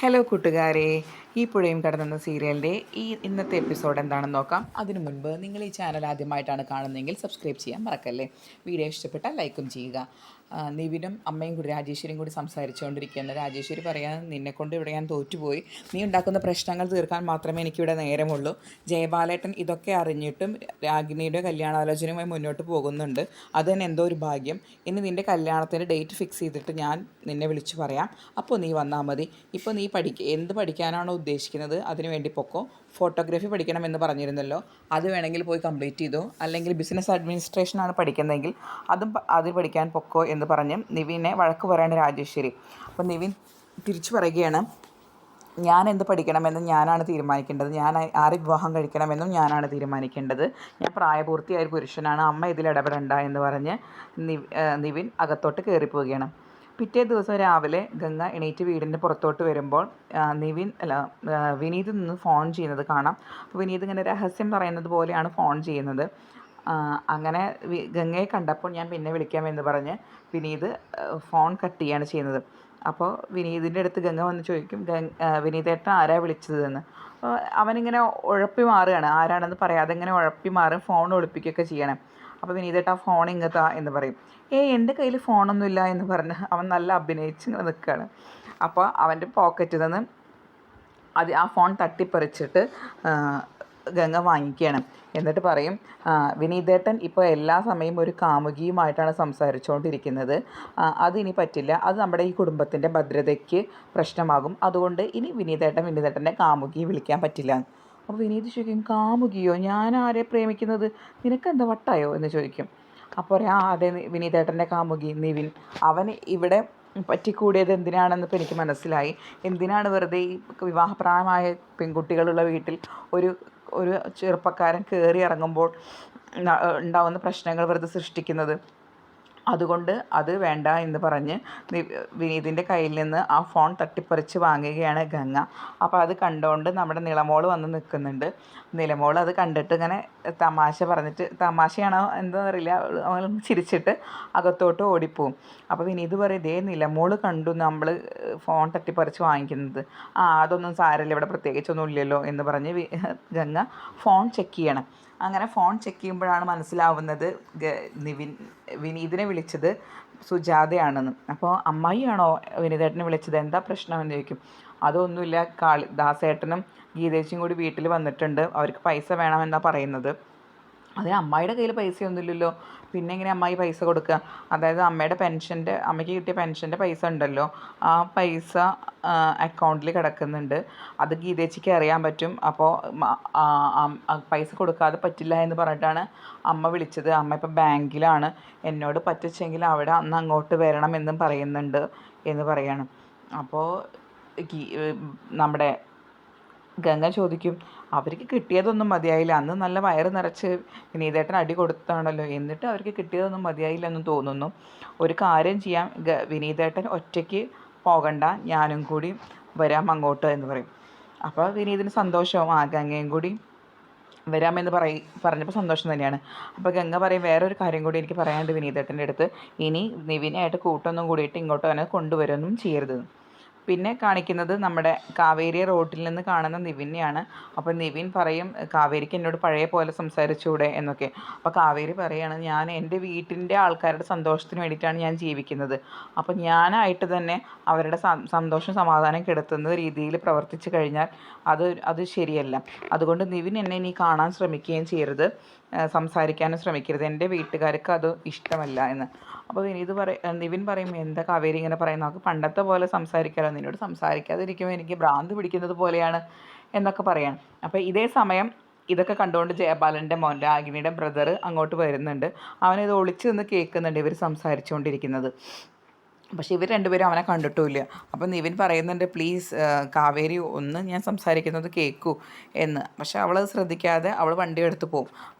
Hello കൂട്ടുകാരെ, ഈ പുഴയും കടന്നെന്ന സീരിയലിൻ്റെ ഇന്നത്തെ എപ്പിസോഡ് എന്താണെന്ന് നോക്കാം. അതിനു മുൻപ് നിങ്ങൾ ഈ ചാനൽ ആദ്യമായിട്ടാണ് കാണുന്നതെങ്കിൽ സബ്സ്ക്രൈബ് ചെയ്യാൻ മറക്കല്ലേ. വീഡിയോ ഇഷ്ടപ്പെട്ടാൽ ലൈക്കും ചെയ്യുക. നിവിനും അമ്മയും കൂടി രാജേശ്വരിയും കൂടി സംസാരിച്ചുകൊണ്ടിരിക്കുകയാണ്. രാജേശ്വരി പറയാൻ, നിന്നെക്കൊണ്ട് ഇവിടെ ഞാൻ തോറ്റുപോയി, നീ ഉണ്ടാക്കുന്ന പ്രശ്നങ്ങൾ തീർക്കാൻ മാത്രമേ എനിക്കിവിടെ നേരമുള്ളൂ. ജയബാലേട്ടൻ ഇതൊക്കെ അറിഞ്ഞിട്ടും രാഗിനിയുടെ കല്യാണാലോചനയുമായി മുന്നോട്ട് പോകുന്നുണ്ട്. അത് തന്നെ എന്തോ ഒരു ഭാഗ്യം. ഇനി നിൻ്റെ കല്യാണത്തിൻ്റെ ഡേറ്റ് ഫിക്സ് ചെയ്തിട്ട് ഞാൻ നിന്നെ വിളിച്ചു പറയാം, അപ്പോൾ നീ വന്നാൽ മതി. ഇപ്പോൾ നീ എന്ത് പഠിക്കാനാണോ ഉദ്ദേശിക്കുന്നത് അതിന് വേണ്ടി പൊക്കോ. ഫോട്ടോഗ്രാഫി പഠിക്കണമെന്ന് പറഞ്ഞിരുന്നല്ലോ, അത് വേണമെങ്കിൽ പോയി കംപ്ലീറ്റ് ചെയ്തോ. അല്ലെങ്കിൽ ബിസിനസ് അഡ്മിനിസ്ട്രേഷനാണ് പഠിക്കുന്നതെങ്കിൽ അത് പഠിക്കാൻ പൊക്കോ എന്ന് പറഞ്ഞ് നിവിനെ വഴക്ക് പറയാണ് രാജേശ്വരി. അപ്പോൾ നിവിൻ തിരിച്ചു പറയുകയാണ്, ഞാൻ എന്ത് പഠിക്കണമെന്നും ഞാനാണ് തീരുമാനിക്കേണ്ടത്, ഞാൻ ആരെ വിവാഹം കഴിക്കണമെന്നും ഞാനാണ് തീരുമാനിക്കേണ്ടത്, ഞാൻ പ്രായപൂർത്തിയായ ഒരു പുരുഷനാണ്, അമ്മ ഇതിൽ ഇടപെടണ്ട എന്ന് പറഞ്ഞ് നിവിൻ അകത്തോട്ട് കയറിപ്പോവുകയാണ്. പിറ്റേ ദിവസം രാവിലെ ഗംഗ എണീറ്റ് വീടിൻ്റെ പുറത്തോട്ട് വരുമ്പോൾ വിനീത് നിന്ന് ഫോൺ ചെയ്യുന്നത് കാണാം. അപ്പോൾ വിനീത് ഇങ്ങനെ രഹസ്യം പറയുന്നത് പോലെയാണ് ഫോൺ ചെയ്യുന്നത്. അങ്ങനെ ഗംഗയെ കണ്ടപ്പോൾ ഞാൻ പിന്നെ വിളിക്കാമെന്ന് പറഞ്ഞ് വിനീത് ഫോൺ കട്ട് ചെയ്യാണ് ചെയ്യുന്നത്. അപ്പോൾ വിനീതിൻ്റെ അടുത്ത് ഗംഗ വന്ന് ചോദിക്കും, വിനീതേട്ടൻ ആരാ വിളിച്ചത് എന്ന്. അവനിങ്ങനെ ഉഴപ്പി മാറുകയാണ്, ആരാണെന്ന് പറയാതെ ഇങ്ങനെ ഉഴപ്പി മാറും, ഫോൺ ഒളിപ്പിക്കുകയൊക്കെ ചെയ്യണം. അപ്പോൾ വിനീതേട്ട ഫോൺ ഇങ്ങത്താ എന്ന് പറയും. എൻ്റെ കയ്യിൽ ഫോണൊന്നുമില്ല എന്ന് പറഞ്ഞ് അവൻ നല്ല അഭിനയിച്ച് ഇങ്ങനെ നിൽക്കുകയാണ്. അപ്പോൾ അവൻ്റെ പോക്കറ്റിൽ നിന്ന് ആ ഫോൺ തട്ടിപ്പറിച്ചിട്ട് ഗംഗ വാങ്ങിക്കുകയാണ്. എന്നിട്ട് പറയും, വിനീതേട്ടൻ ഇപ്പോൾ എല്ലാ സമയവും ഒരു കാമുകിയുമായിട്ടാണ് സംസാരിച്ചുകൊണ്ടിരിക്കുന്നത്, അതിനി പറ്റില്ല, അത് നമ്മുടെ ഈ കുടുംബത്തിൻ്റെ ഭദ്രതയ്ക്ക് പ്രശ്നമാകും, അതുകൊണ്ട് ഇനി വിനീതേട്ടൻ്റെ കാമുകിയെ വിളിക്കാൻ പറ്റില്ല. അപ്പോൾ വിനീത് ചോദിക്കും, കാമുകിയോ, ഞാൻ ആരെ പ്രേമിക്കുന്നത്, നിനക്കെന്താ വട്ടായോ എന്ന് ചോദിക്കും. അപ്പോൾ പറയാം, അതെ വിനീതേട്ടൻ്റെ കാമുകി നിവിൻ, അവൻ ഇവിടെ പറ്റിക്കൂടിയത് എന്തിനാണെന്ന് ഇപ്പോൾ എനിക്ക് മനസ്സിലായി. എന്തിനാണ് വെറുതെ ഈ വിവാഹപ്രായമായ പെൺകുട്ടികളുള്ള വീട്ടിൽ ഒരു ഒരു ചെറുപ്പക്കാരൻ കയറി ഇറങ്ങുമ്പോൾ ഉണ്ടാവുന്ന പ്രശ്നങ്ങൾ വെറുതെ സൃഷ്ടിക്കുന്നത്, അതുകൊണ്ട് അത് വേണ്ട എന്ന് പറഞ്ഞ് വിനീതിൻ്റെ കയ്യിൽ നിന്ന് ആ ഫോൺ തട്ടിപ്പറിച്ച് വാങ്ങുകയാണ് ഗംഗ. അപ്പോൾ അത് കണ്ടുകൊണ്ട് നമ്മുടെ നിളമോൾ വന്ന് നിൽക്കുന്നുണ്ട്. നിലമോൾ അത് കണ്ടിട്ട് ഇങ്ങനെ തമാശ പറഞ്ഞിട്ട്, തമാശയാണോ എന്താണെന്ന് അറിയില്ല, അവൾ ചിരിച്ചിട്ട് അകത്തോട്ട് ഓടിപ്പോവും. അപ്പോൾ വിനീത് പറയും, ഇതേ നിലമോൾ കണ്ടു നമ്മൾ ഫോൺ തട്ടിപ്പറിച്ച് വാങ്ങിക്കുന്നത്, അതൊന്നും സാരമില്ല, ഇവിടെ പ്രത്യേകിച്ചൊന്നും ഇല്ലല്ലോ എന്ന് പറഞ്ഞ് ഗംഗ ഫോൺ ചെക്ക് ചെയ്യണം. അങ്ങനെ ഫോൺ ചെക്ക് ചെയ്യുമ്പോഴാണ് മനസ്സിലാവുന്നത് വിനീതിനെ വിളിച്ചത് സുജാതയാണെന്ന്. അപ്പോൾ അമ്മായിയാണോ വിനീതേട്ടനെ വിളിച്ചത്, എന്താ പ്രശ്നമെന്ന് ചോദിക്കും. അതൊന്നുമില്ല, ദാസേട്ടനും ഗീതേച്ചിയും കൂടി വീട്ടിൽ വന്നിട്ടുണ്ട്, അവർക്ക് പൈസ വേണമെന്നാണ് പറയുന്നത്. അതിന് അമ്മായിയുടെ കയ്യിൽ പൈസയൊന്നുമില്ലല്ലോ, പിന്നെ എങ്ങനെ അമ്മായി പൈസ കൊടുക്കുക, അതായത് അമ്മയ്ക്ക് കിട്ടിയ പെൻഷൻ്റെ പൈസ ഉണ്ടല്ലോ, ആ പൈസ അക്കൗണ്ടിൽ കിടക്കുന്നുണ്ട്, അത് ഗീതേച്ചിക്ക് അറിയാൻ പറ്റും. അപ്പോൾ പൈസ കൊടുക്കാതെ പറ്റില്ല എന്ന് പറഞ്ഞിട്ടാണ് അമ്മ വിളിച്ചത്. അമ്മ ഇപ്പോൾ ബാങ്കിലാണ്, എന്നോട് പറ്റിച്ചെങ്കിൽ അവിടെ അന്ന് അങ്ങോട്ട് വരണം എന്നും പറയുന്നുണ്ട് എന്ന് പറയാണ്. അപ്പോൾ നമ്മുടെ ഗംഗ ചോദിക്കും, അവർക്ക് കിട്ടിയതൊന്നും മതിയായില്ല, അന്ന് നല്ല വയറ് നിറച്ച് വിനീതേട്ടൻ അടി കൊടുത്താണല്ലോ, എന്നിട്ട് അവർക്ക് കിട്ടിയതൊന്നും മതിയായില്ല എന്ന് തോന്നുന്നു. ഒരു കാര്യം ചെയ്യാം, വിനീതേട്ടൻ ഒറ്റയ്ക്ക് പോകണ്ട, ഞാനും കൂടി വരാം അങ്ങോട്ട് എന്ന് പറയും. അപ്പോൾ വിനീതിന് സന്തോഷവും, ഗംഗയും കൂടി വരാമെന്ന് പറഞ്ഞപ്പോൾ സന്തോഷം തന്നെയാണ്. അപ്പോൾ ഗംഗ പറയും, വേറൊരു കാര്യം കൂടി എനിക്ക് പറയാനുണ്ട് വിനീതേട്ടൻ്റെ അടുത്ത്, ഇനി നിവിനായിട്ട് കൂട്ടൊന്നും കൂടിയിട്ട് ഇങ്ങോട്ട് തന്നെ കൊണ്ടുവരൊന്നും ചെയ്യരുത്. പിന്നെ കാണിക്കുന്നത് നമ്മുടെ കാവേരി റോഡിൽ നിന്ന് കാണുന്ന നിവിനെയാണ്. അപ്പോൾ നിവിൻ പറയും, കാവേരിക്ക് എന്നോട് പഴയ പോലെ സംസാരിച്ചൂടെ എന്നൊക്കെ. അപ്പോൾ കാവേരി പറയാണ്, ഞാൻ എൻ്റെ വീട്ടിൻ്റെ ആൾക്കാരുടെ സന്തോഷത്തിന് വേണ്ടിയിട്ടാണ് ഞാൻ ജീവിക്കുന്നത്, അപ്പോൾ ഞാനായിട്ട് തന്നെ അവരുടെ സന്തോഷം സമാധാനം കെടുത്തുന്ന രീതിയിൽ പ്രവർത്തിച്ചു കഴിഞ്ഞാൽ അത് ശരിയല്ല. അതുകൊണ്ട് നിവിൻ എന്നെ ഇനി കാണാൻ ശ്രമിക്കുകയും ചെയ്യരുത്, സംസാരിക്കാനും ശ്രമിക്കരുത്, എൻ്റെ വീട്ടുകാർക്ക് അത് ഇഷ്ടമല്ല എന്ന്. അപ്പോൾ നിവിൻ പറയും, എന്താ കാവേരി ഇങ്ങനെ പറയും, നമുക്ക് പണ്ടത്തെ പോലെ സംസാരിക്കാമല്ലോ, നിന്നോട് സംസാരിക്കാതിരിക്കുമ്പോൾ എനിക്ക് ഭ്രാന്ത് പിടിക്കുന്നത് പോലെയാണ് എന്നൊക്കെ പറയാം. അപ്പോൾ ഇതേ സമയം ഇതൊക്കെ കണ്ടുകൊണ്ട് ജയബാലൻ്റെ മോൻ രാഗിണിയുടെ ബ്രദർ അങ്ങോട്ട് വരുന്നുണ്ട്. അവനിത് ഒളിച്ച് നിന്ന് കേൾക്കുന്നുണ്ട് ഇവർ സംസാരിച്ചുകൊണ്ടിരിക്കുന്നത്. പക്ഷേ ഇവർ രണ്ടുപേരും അവനെ കണ്ടിട്ടുമില്ല. അപ്പോൾ നിവിൻ പറയുന്നുണ്ട്, പ്ലീസ് കാവേരി ഒന്ന് ഞാൻ സംസാരിക്കുന്നത് കേൾക്കൂ എന്ന്. പക്ഷേ അവളത് ശ്രദ്ധിക്കാതെ അവൾ വണ്ടി എടുത്ത്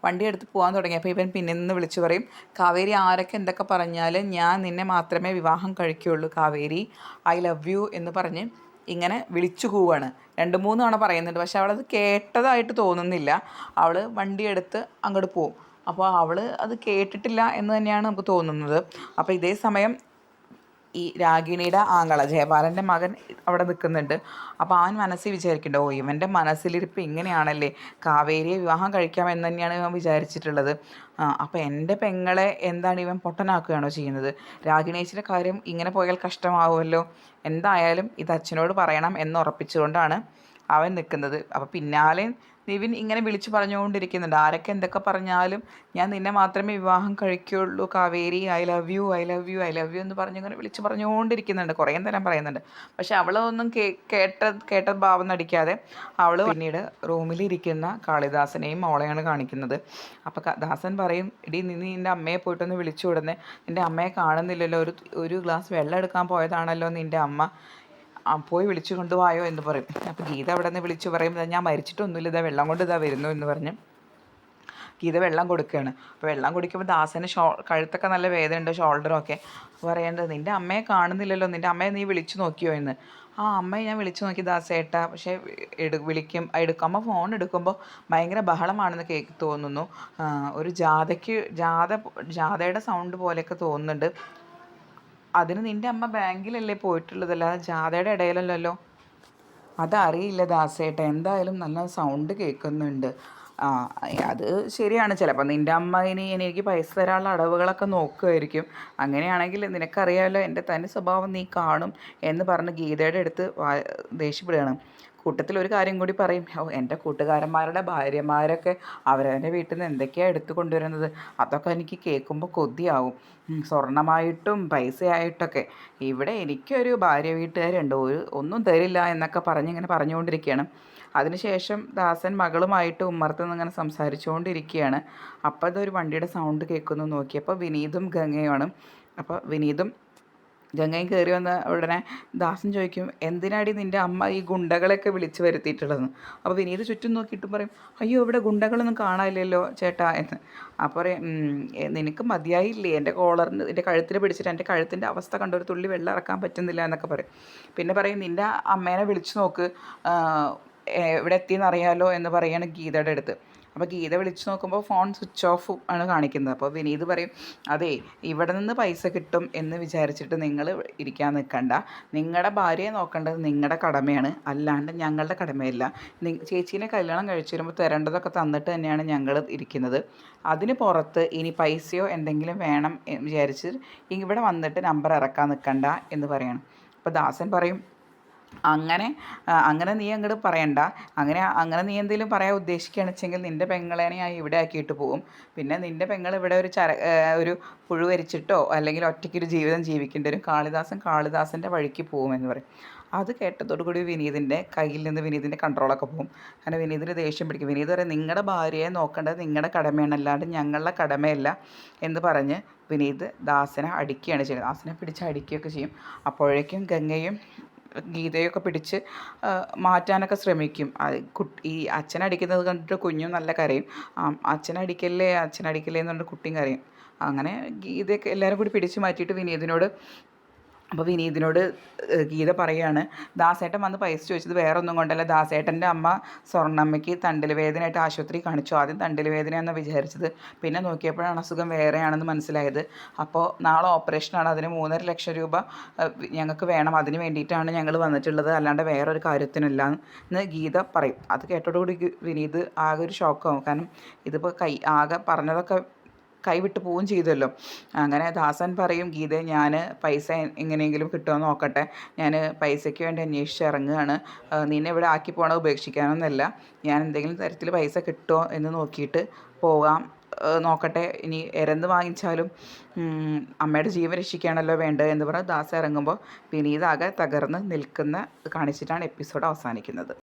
പോകാൻ തുടങ്ങിയപ്പോൾ ഇവൻ പിന്നെ നിന്ന് വിളിച്ചു പറയും, കാവേരി ആരൊക്കെ എന്തൊക്കെ പറഞ്ഞാലും ഞാൻ നിന്നെ മാത്രമേ വിവാഹം കഴിക്കുകയുള്ളൂ കാവേരി, ഐ ലവ് യു എന്ന് പറഞ്ഞ് ഇങ്ങനെ വിളിച്ചു കൂവാണ്. 2-3 തവണ പറയുന്നുണ്ട്. പക്ഷെ അവളത് കേട്ടതായിട്ട് തോന്നുന്നില്ല. അവൾ വണ്ടിയെടുത്ത് അങ്ങോട്ട് പോവും. അപ്പോൾ അവൾ അത് കേട്ടിട്ടില്ല എന്ന് തന്നെയാണ് നമുക്ക് തോന്നുന്നത്. അപ്പോൾ ഇതേ സമയം ഈ രാഗിണിയുടെ ആങ്ങള ജയപാലൻ്റെ മകൻ അവിടെ നിൽക്കുന്നുണ്ട്. അപ്പോൾ അവൻ മനസ്സിൽ വിചാരിക്കുന്നുണ്ട്, ഓ ഇവൻ്റെ മനസ്സിലിരിപ്പ് ഇങ്ങനെയാണല്ലേ, കാവേരിയെ വിവാഹം കഴിക്കാമെന്ന് തന്നെയാണ് ഇവൻ വിചാരിച്ചിട്ടുള്ളത്. അപ്പോൾ എൻ്റെ പെങ്ങളെ എന്താണ് ഇവൻ പൊട്ടനാക്കുകയാണോ ചെയ്യുന്നത്? രാഗിണീച്ചിൻ്റെ കാര്യം ഇങ്ങനെ പോയാൽ കഷ്ടമാവുമല്ലോ, എന്തായാലും ഇത് അച്ഛനോട് പറയണം എന്നുറപ്പിച്ചുകൊണ്ടാണ് അവൻ നിൽക്കുന്നത്. അപ്പോൾ പിന്നാലെ നിവിൻ ഇങ്ങനെ വിളിച്ചു പറഞ്ഞുകൊണ്ടിരിക്കുന്നുണ്ട്, ആരൊക്കെ എന്തൊക്കെ പറഞ്ഞാലും ഞാൻ നിന്നെ മാത്രമേ വിവാഹം കഴിക്കുകയുള്ളൂ Kaveri, I love you I love you I love you എന്ന് പറഞ്ഞിങ്ങനെ വിളിച്ച് പറഞ്ഞുകൊണ്ടിരിക്കുന്നുണ്ട്, കുറേ നേരം പറയുന്നുണ്ട്. പക്ഷെ അവളൊന്നും കേട്ട ഭാവം നടിക്കാതെ അവൾ പിന്നീട് റൂമിലിരിക്കുന്ന കാളിദാസനെയും മോളെയാണ് കാണിക്കുന്നത്. അപ്പോൾ ദാസൻ പറയും, ഇടി നീ നിൻ്റെ അമ്മയെ പോയിട്ടൊന്ന് വിളിച്ചു വിടുന്നേ, നിൻ്റെ അമ്മയെ കാണുന്നില്ലല്ലോ, ഒരു ഗ്ലാസ് വെള്ളം എടുക്കാൻ പോയതാണല്ലോ നിൻ്റെ അമ്മ, പോയി വിളിച്ചു കൊണ്ടുപോയോ എന്ന് പറയും. അപ്പോൾ ഗീത അവിടെ നിന്ന് വിളിച്ചു പറയും, ഞാൻ മരിച്ചിട്ടൊന്നുമില്ല, ഇതാ വെള്ളം കൊണ്ട് ഇതാ വരുന്നു എന്ന് പറഞ്ഞ് ഗീത വെള്ളം കൊടുക്കുകയാണ്. അപ്പോൾ വെള്ളം കുടിക്കുമ്പോൾ ദാസന് കഴുത്തൊക്കെ നല്ല വേദനയുണ്ട്, ഷോൾഡറൊക്കെ. പറയേണ്ടത്, നിൻ്റെ അമ്മയെ കാണുന്നില്ലല്ലോ, നിൻ്റെ അമ്മയെ നീ വിളിച്ചു നോക്കിയോ എന്ന്. ആ അമ്മയെ ഞാൻ വിളിച്ചു നോക്കി ദാസേട്ടാ, പക്ഷേ അമ്മ ഫോൺ എടുക്കുമ്പോൾ ഭയങ്കര ബഹളമാണെന്ന് തോന്നുന്നു, ഒരു ജാഥയുടെ സൗണ്ട് പോലെയൊക്കെ തോന്നുന്നുണ്ട്. അതിന് നിൻ്റെ അമ്മ ബാങ്കിലല്ലേ പോയിട്ടുള്ളത്, അല്ലാതെ ജാഥയുടെ ഇടയിലല്ലല്ലോ. അതറിയില്ല ദാസേട്ട, എന്തായാലും നല്ല സൗണ്ട് കേൾക്കുന്നുണ്ട്. അത് ശരിയാണ്, ചിലപ്പോൾ നിൻ്റെ അമ്മ ഇനി എനിക്ക് പൈസ തരാനുള്ള അടവുകളൊക്കെ നോക്കുമായിരിക്കും. അങ്ങനെയാണെങ്കിൽ നിനക്കറിയാമല്ലോ എൻ്റെ തനി സ്വഭാവം നീ കാണും എന്ന് പറഞ്ഞ് ഗീതയുടെ അടുത്ത് ദേഷ്യപ്പെടുകയാണ്. കൂട്ടത്തിൽ ഒരു കാര്യം കൂടി പറയും, എൻ്റെ കൂട്ടുകാരന്മാരുടെ ഭാര്യമാരൊക്കെ അവരവൻ്റെ വീട്ടിൽ നിന്ന് എന്തൊക്കെയാണ് എടുത്തു കൊണ്ടുവരുന്നത്, അതൊക്കെ എനിക്ക് കേൾക്കുമ്പോൾ കൊതിയാവും, സ്വർണ്ണമായിട്ടും പൈസയായിട്ടൊക്കെ. ഇവിടെ എനിക്കൊരു ഭാര്യ വീട്ടുകാരുണ്ട്, ഒന്നും തരില്ല എന്നൊക്കെ പറഞ്ഞിങ്ങനെ പറഞ്ഞുകൊണ്ടിരിക്കുകയാണ്. അതിനുശേഷം ദാസൻ മകളുമായിട്ട് ഉമ്മർത്ത് നിന്ന് ഇങ്ങനെ സംസാരിച്ചുകൊണ്ടിരിക്കുകയാണ്. അപ്പോൾ അതൊരു വണ്ടിയുടെ സൗണ്ട് കേൾക്കുന്നു, നോക്കിയപ്പോൾ വിനീതും ഗംഗയുമാണ്. അപ്പോൾ വിനീതും ഗംഗയും കയറി വന്ന ഉടനെ ദാസൻ ചോദിക്കും, എന്തിനാടി നിൻ്റെ അമ്മ ഈ ഗുണ്ടകളെയൊക്കെ വിളിച്ച് വരുത്തിയിട്ടുള്ളതെന്ന്. അപ്പോൾ വിനീത് ചുറ്റും നോക്കിയിട്ടും പറയും, അയ്യോ ഇവിടെ ഗുണ്ടകളൊന്നും കാണാനില്ലല്ലോ ചേട്ടാ എന്ന്. അപ്പോൾ പറയും, നിനക്ക് മതിയായില്ലേ എൻ്റെ കോളറിന് എൻ്റെ കഴുത്തിൽ പിടിച്ചിട്ട് എൻ്റെ കഴുത്തിൻ്റെ അവസ്ഥ കണ്ട ഒരു തുള്ളി വെള്ളം ഇറക്കാൻ പറ്റുന്നില്ല എന്നൊക്കെ പറയും. പിന്നെ പറയും, നിൻ്റെ അമ്മേനെ വിളിച്ചു നോക്ക്, എവിടെ എത്തിയെന്നറിയാലോ എന്ന് പറയുകയാണ് ഗീതയുടെ അടുത്ത്. അപ്പോൾ ഗീത വിളിച്ചു നോക്കുമ്പോൾ ഫോൺ സ്വിച്ച് ഓഫ് ആണ് കാണിക്കുന്നത്. അപ്പോൾ വിനീത് പറയും, അതെ ഇവിടെ നിന്ന് പൈസ കിട്ടും എന്ന് വിചാരിച്ചിട്ട് നിങ്ങൾ ഇരിക്കാൻ നിൽക്കണ്ട, നിങ്ങളുടെ ഭാര്യയെ നോക്കേണ്ടത് നിങ്ങളുടെ കടമയാണ്, അല്ലാണ്ട് ഞങ്ങളുടെ കടമയല്ല. ചേച്ചീനെ കല്യാണം കഴിച്ചു വരുമ്പോൾ തരേണ്ടതൊക്കെ തന്നിട്ട് തന്നെയാണ് ഞങ്ങൾ ഇരിക്കുന്നത്. അതിന് പുറത്ത് ഇനി പൈസയോ എന്തെങ്കിലും വേണം വിചാരിച്ച് ഇവിടെ വന്നിട്ട് നമ്പർ ഇറക്കാൻ നിൽക്കണ്ട എന്ന് പറയണം. അപ്പോൾ ദാസൻ പറയും, അങ്ങനെ നീ അങ്ങോട്ട് പറയണ്ട, അങ്ങനെ നീ എന്തെങ്കിലും പറയാൻ ഉദ്ദേശിക്കുകയാണെന്ന് വെച്ചെങ്കിൽ നിൻ്റെ പെങ്ങളെ ഞാൻ ഇവിടെ ആക്കിയിട്ട് പോകും, പിന്നെ നിൻ്റെ പെങ്ങൾ ഇവിടെ ഒരു പുഴു വരിച്ചിട്ടോ അല്ലെങ്കിൽ ഒറ്റയ്ക്കൊരു ജീവിതം ജീവിക്കേണ്ടി വരും, കാളിദാസൻ്റെ വഴിക്ക് പോകുമെന്ന് പറയും. അത് കേട്ടതോടുകൂടി വിനീതിൻ്റെ കയ്യിൽ നിന്ന് വിനീതിൻ്റെ കൺട്രോളൊക്കെ പോകും. അങ്ങനെ വിനീതിന് ദേഷ്യം പിടിക്കും. വിനീത് പറയും, നിങ്ങളുടെ ഭാര്യയെ നോക്കേണ്ടത് നിങ്ങളുടെ കടമയാണ്, അല്ലാണ്ട് ഞങ്ങളുടെ കടമയല്ല എന്ന് പറഞ്ഞ് വിനീത് ദാസനെ അടിക്കുകയാണ് ചെയ്യുന്നത്. ദാസനെ പിടിച്ച് അടിക്കുകയൊക്കെ ചെയ്യും. അപ്പോഴേക്കും ഗംഗയും ഗീതയൊക്കെ പിടിച്ച് മാറ്റാനൊക്കെ ശ്രമിക്കും. ഈ അച്ഛനടിക്കുന്നത് കണ്ടിട്ട് കുഞ്ഞും നല്ല കരയും. അച്ഛനടിക്കല്ലേ എന്ന് പറഞ്ഞിട്ട് കുട്ടിയും കരയും. അങ്ങനെ ഗീതയൊക്കെ എല്ലാവരും കൂടി പിടിച്ച് മാറ്റിയിട്ട് അപ്പോൾ വിനീതിനോട് ഗീത പറയുകയാണ്, ദാസേട്ടൻ വന്ന് പൈസ ചോദിച്ചത് വേറെ ഒന്നും കൊണ്ടല്ല, ദാസേട്ടൻ്റെ അമ്മ സ്വർണ്ണമ്മയ്ക്ക് തണ്ടിൽ വേദനയായിട്ട് ആശുപത്രി കാണിച്ചു. ആദ്യം തണ്ടിൽ വേദനയാണെന്ന് വിചാരിച്ചത്, പിന്നെ നോക്കിയപ്പോഴാണ് അസുഖം വേറെയാണെന്ന് മനസ്സിലായത്. അപ്പോൾ നാളെ ഓപ്പറേഷനാണ്, അതിന് 3.5 ലക്ഷം രൂപ ഞങ്ങൾക്ക് വേണം, അതിന് വേണ്ടിയിട്ടാണ് ഞങ്ങൾ വന്നിട്ടുള്ളത്, അല്ലാണ്ട് വേറൊരു കാര്യത്തിനല്ല എന്ന് ഗീത പറയും. അത് കേട്ടോടുകൂടി വിനീത് ആകെ ഒരു ഷോക്കാവും. കാരണം ഇതിപ്പോൾ ആകെ പറഞ്ഞതൊക്കെ കൈവിട്ട് പോവുകയും ചെയ്തല്ലോ. അങ്ങനെ ദാസൻ പറയും, ഗീത ഞാൻ പൈസ എങ്ങനെയെങ്കിലും കിട്ടുമോ നോക്കട്ടെ, ഞാൻ പൈസയ്ക്ക് വേണ്ടി അന്വേഷിച്ച് ഇറങ്ങുകയാണ്, നിന്നെ ഇവിടെ ആക്കി പോകണത് ഉപേക്ഷിക്കാനൊന്നുമല്ല, ഞാൻ എന്തെങ്കിലും തരത്തിൽ പൈസ കിട്ടുമോ എന്ന് നോക്കിയിട്ട് പോകാം, നോക്കട്ടെ, ഇനി എരന്ന് വാങ്ങിച്ചാലും അമ്മയുടെ ജീവൻ രക്ഷിക്കുകയാണല്ലോ വേണ്ടത് എന്ന് പറഞ്ഞ് ദാസ ഇറങ്ങുമ്പോൾ വിനീതാകെ തകർന്ന് കാണിച്ചിട്ടാണ് എപ്പിസോഡ് അവസാനിക്കുന്നത്.